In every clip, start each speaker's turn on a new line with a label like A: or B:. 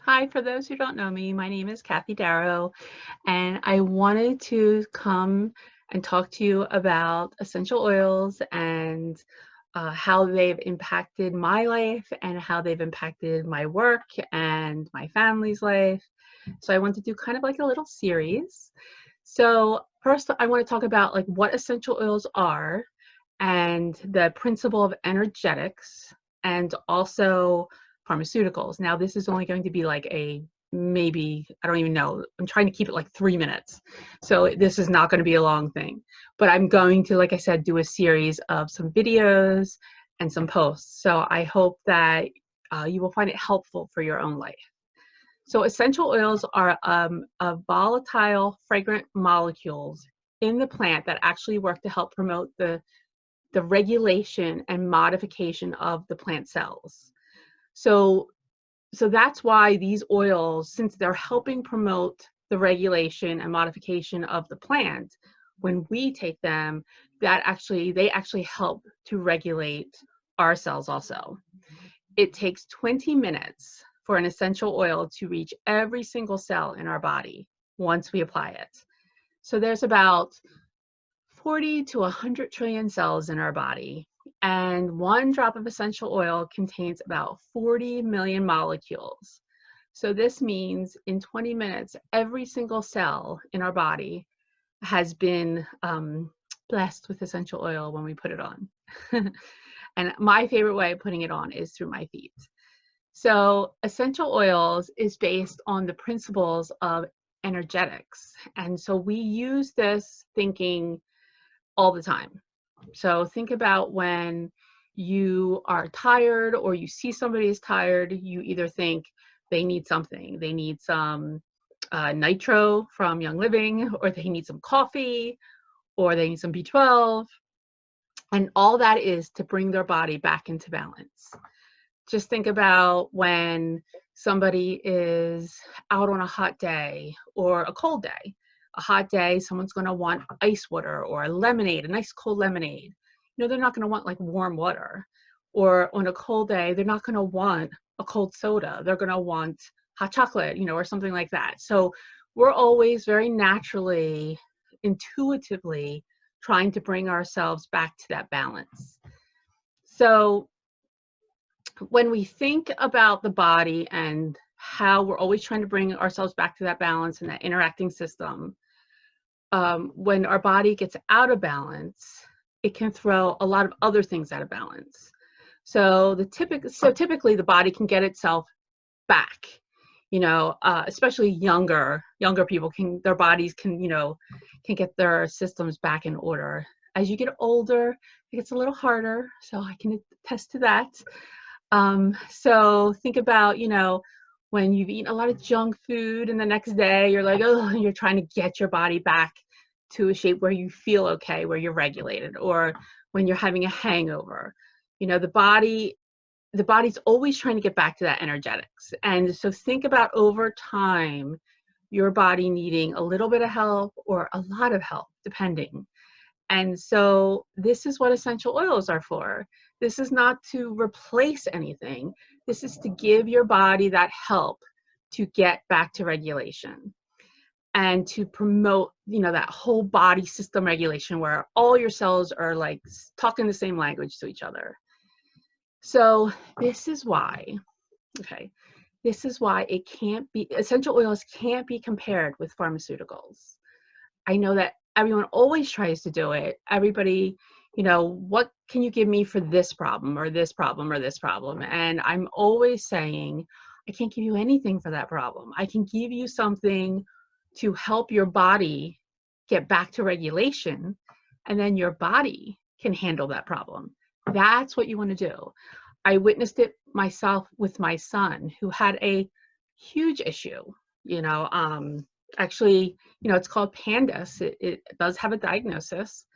A: Hi, for those who don't know me, my name is Kathy Darrow, and I wanted to come and talk to you about essential oils and how they've impacted my life and how they've impacted my work and my family's life. So I want to do kind of like a little series. So first, I want to talk about like what essential oils are and the principle of energetics and also pharmaceuticals. Now, this is only going to be like a maybe, I don't even know. I'm trying to keep it like 3 minutes. So this is not going to be a long thing. But I'm going to, like I said, do a series of some videos and some posts. So I hope that you will find it helpful for your own life. So essential oils are volatile, fragrant molecules in the plant that actually work to help promote the regulation and modification of the plant cells. So, so that's why these oils, since they're helping promote the regulation and modification of the plant, when we take them, they actually help to regulate our cells also. It takes 20 minutes for an essential oil to reach every single cell in our body once we apply it. So there's about 40 to 100 trillion cells in our body, and one drop of essential oil contains about 40 million molecules. So this means in 20 minutes, every single cell in our body has been blessed with essential oil when we put it on. And my favorite way of putting it on is through my feet. So essential oils is based on the principles of energetics. And so we use this thinking all the time. So think about when you are tired or you see somebody is tired, you either think they need something. They need some nitro from Young Living, or they need some coffee, or they need some B12. And all that is to bring their body back into balance. Just think about when somebody is out on a hot day or a cold day. A hot day, someone's going to want ice water or a lemonade, a nice cold lemonade. You know, they're not going to want like warm water. Or on a cold day, they're not going to want a cold soda. They're going to want hot chocolate, or something like that. So we're always very naturally, intuitively trying to bring ourselves back to that balance. So when we think about the body and how we're always trying to bring ourselves back to that balance and that interacting system, when our body gets out of balance, it can throw a lot of other things out of balance. So typically the body can get itself back. Especially younger people their bodies can get their systems back in order. As you get older, it gets a little harder. So I can attest to that. So think about, when you've eaten a lot of junk food and the next day you're like, oh, you're trying to get your body back to a shape where you feel okay, where you're regulated, or when you're having a hangover. The body's always trying to get back to that energetics. And so think about over time, your body needing a little bit of help or a lot of help, depending. And so this is what essential oils are for. This is not to replace anything. This is to give your body that help to get back to regulation and to promote, that whole body system regulation where all your cells are like talking the same language to each other. So this is why essential oils can't be compared with pharmaceuticals. I know that everyone always tries to do it. Everybody, what can you give me for this problem or this problem or this problem? And I'm always saying, I can't give you anything for that problem. I can give you something to help your body get back to regulation, and then your body can handle that problem. That's what you want to do. I witnessed it myself with my son, who had a huge issue, actually, it's called PANDAS. It does have a diagnosis.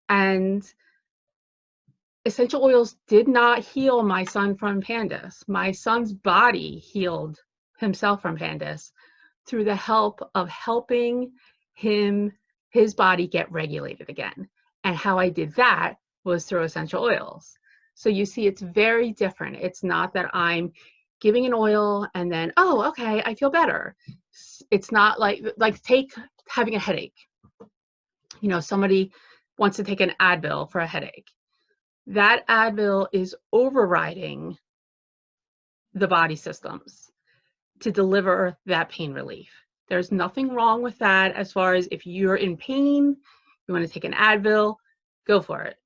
A: And essential oils did not heal my son from PANDAS. My son's body healed himself from PANDAS through the help of helping his body get regulated again. And how I did that was through essential oils. So you see, it's very different. It's not that I'm giving an oil and then, oh, okay, I feel better. It's not like take having a headache. You know, somebody wants to take an Advil for a headache. That Advil is overriding the body systems to deliver that pain relief. There's nothing wrong with that as far as if you're in pain, you want to take an Advil, go for it.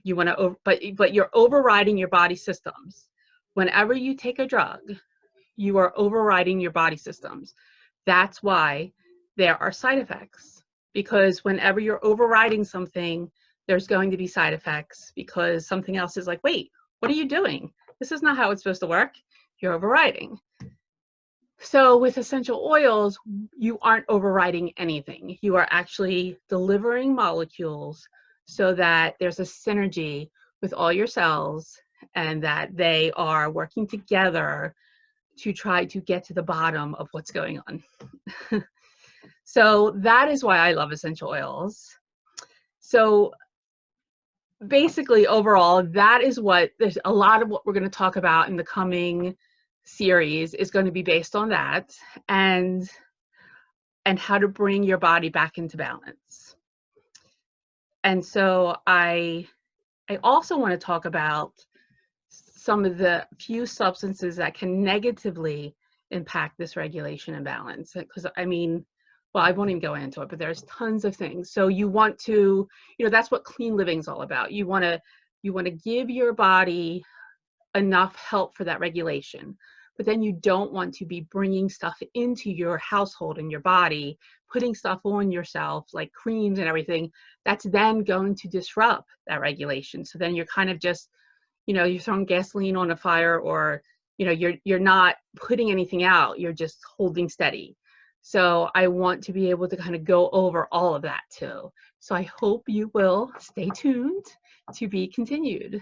A: You want to, but you're overriding your body systems. Whenever you take a drug, you are overriding your body systems. That's why there are side effects, because whenever you're overriding something, there's going to be side effects because something else is like, wait, what are you doing? This is not how it's supposed to work. You're overriding. So with essential oils, you aren't overriding anything. You are actually delivering molecules so that there's a synergy with all your cells and that they are working together to try to get to the bottom of what's going on. So that is why I love essential oils. So basically, overall, that is what, there's a lot of what we're going to talk about in the coming series is going to be based on that, and how to bring your body back into balance. And so I also want to talk about some of the few substances that can negatively impact this regulation and balance. Because I mean, well, I won't even go into it, but there's tons of things. So you want to, you know, that's what clean living is all about. You want to give your body enough help for that regulation, but then you don't want to be bringing stuff into your household and your body, putting stuff on yourself like creams and everything. That's then going to disrupt that regulation. So then you're kind of just, you know, you're throwing gasoline on a fire, or, you know, you're not putting anything out, you're just holding steady. So I want to be able to kind of go over all of that too. So I hope you will stay tuned to be continued.